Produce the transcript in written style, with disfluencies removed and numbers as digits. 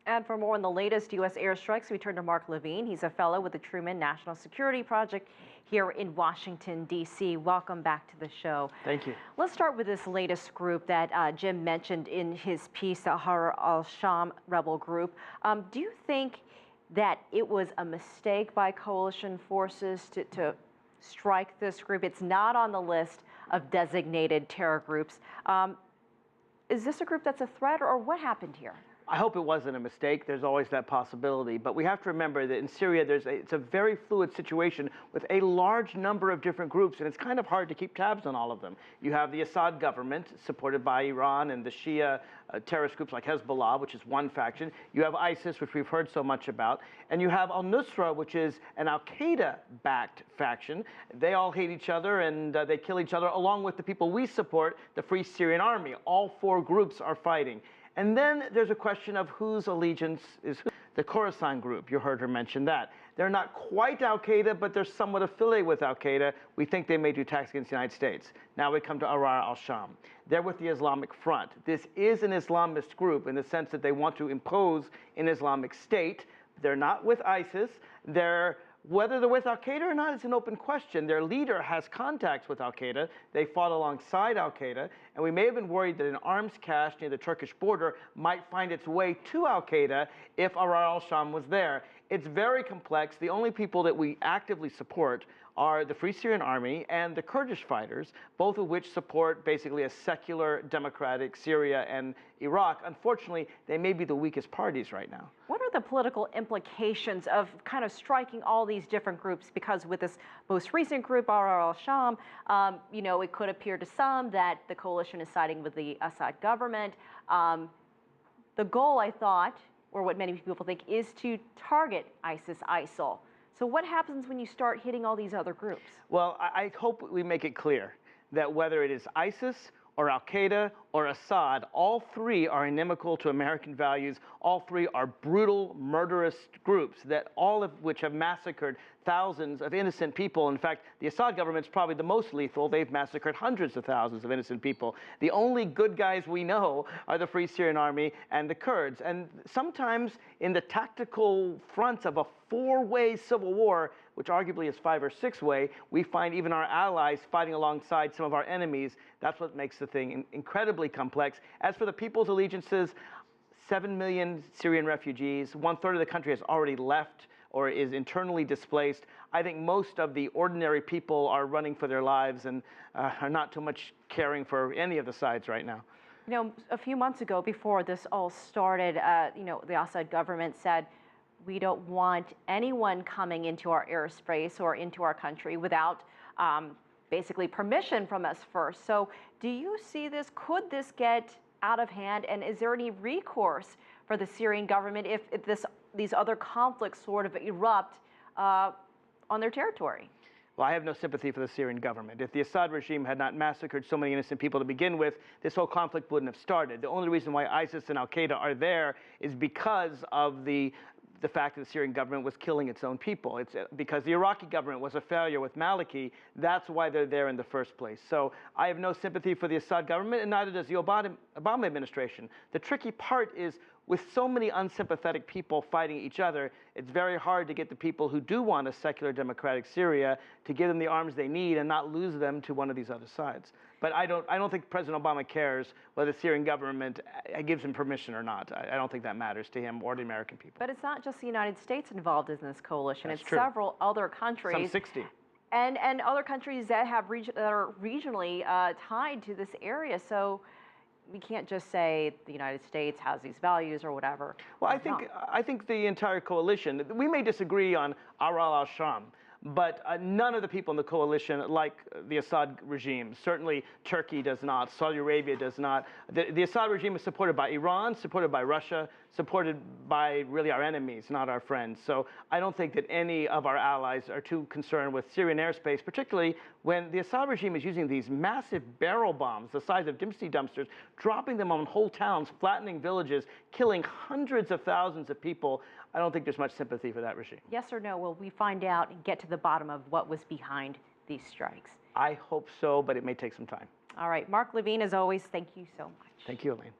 And for more on the latest U.S. airstrikes, we turn to Mark Levine. He's a fellow with the Truman National Security Project here in Washington, D.C. Welcome back to the show. Thank you. Let's start with this latest group that Jim mentioned in his piece, the Har al-Sham rebel group. Do you think that it was a mistake by coalition forces to strike this group? It's not on the list of designated terror groups. Is this a group that's a threat, or what happened here? I hope it wasn't a mistake. There's always that possibility. But we have to remember that in Syria, it's a very fluid situation with a large number of different groups, and it's kind of hard to keep tabs on all of them. You have the Assad government, supported by Iran, and the Shia terrorist groups like Hezbollah, which is one faction. You have ISIS, which we've heard so much about. And you have al-Nusra, which is an al-Qaeda-backed faction. They all hate each other, and they kill each other, along with the people we support, the Free Syrian Army. All four groups are fighting. And then there's a question of whose allegiance is who. The Khorasan group, you heard her mention that. They're not quite al-Qaeda, but they're somewhat affiliated with al-Qaeda. We think they may do attacks against the United States. Now we come to Har al-Sham. They're with the Islamic Front. This is an Islamist group in the sense that they want to impose an Islamic state. They're not with ISIS. Whether they're with al-Qaeda or not is an open question. Their leader has contacts with al-Qaeda. They fought alongside al-Qaeda, and we may have been worried that an arms cache near the Turkish border might find its way to al-Qaeda if Har al-Sham was there. It's very complex. The only people that we actively support are the Free Syrian Army and the Kurdish fighters, both of which support basically a secular, democratic Syria and Iraq. Unfortunately, they may be the weakest parties right now. What are the political implications of kind of striking all these different groups? Because with this most recent group, Har al-Sham, it could appear to some that the coalition is siding with the Assad government. The goal, I thought, or what many people think, is to target ISIL. So what happens when you start hitting all these other groups? Well, I hope we make it clear that whether it is ISIS or al-Qaeda or Assad, all three are inimical to American values. All three are brutal, murderous groups, all of which have massacred thousands of innocent people. In fact, the Assad government's probably the most lethal. They've massacred hundreds of thousands of innocent people. The only good guys we know are the Free Syrian Army and the Kurds. And sometimes in the tactical fronts of a four-way civil war, which arguably is five or six-way, we find even our allies fighting alongside some of our enemies. That's what makes the thing incredibly complex. As for the people's allegiances, 7 million Syrian refugees, 1/3 of the country has already left or is internally displaced. I think most of the ordinary people are running for their lives and are not too much caring for any of the sides right now. A few months ago, before this all started, the Assad government said, we don't want anyone coming into our airspace or into our country without basically permission from us first. So do you see this? Could this get out of hand? And is there any recourse for the Syrian government if these other conflicts sort of erupt on their territory? Well, I have no sympathy for the Syrian government. If the Assad regime had not massacred so many innocent people to begin with, this whole conflict wouldn't have started. The only reason why ISIS and al-Qaeda are there is because of the fact that the Syrian government was killing its own people. It's because the Iraqi government was a failure with Maliki. That's why they're there in the first place. So I have no sympathy for the Assad government, and neither does the Obama administration. The tricky part is with so many unsympathetic people fighting each other, it's very hard to get the people who do want a secular democratic Syria to give them the arms they need and not lose them to one of these other sides. But I don't think President Obama cares whether the Syrian government gives him permission or not. I don't think that matters to him or the American people. But it's not just the United States involved in this coalition. That's it's true. Several other countries. Some 60. And other countries that are regionally tied to this area. So we can't just say the United States has these values or whatever. Well, I think the entire coalition, we may disagree on Har al-Sham, but none of the people in the coalition like the Assad regime. Certainly Turkey does not, Saudi Arabia does not. The Assad regime is supported by Iran, supported by Russia, supported by really our enemies, not our friends. So I don't think that any of our allies are too concerned with Syrian airspace, particularly when the Assad regime is using these massive barrel bombs the size of Dempsey dumpsters, dropping them on whole towns, flattening villages, killing hundreds of thousands of people. I don't think there's much sympathy for that regime. Yes or no? Will we find out and get to the bottom of what was behind these strikes? I hope so, but it may take some time. All right. Mark Levine, as always, thank you so much. Thank you, Elaine.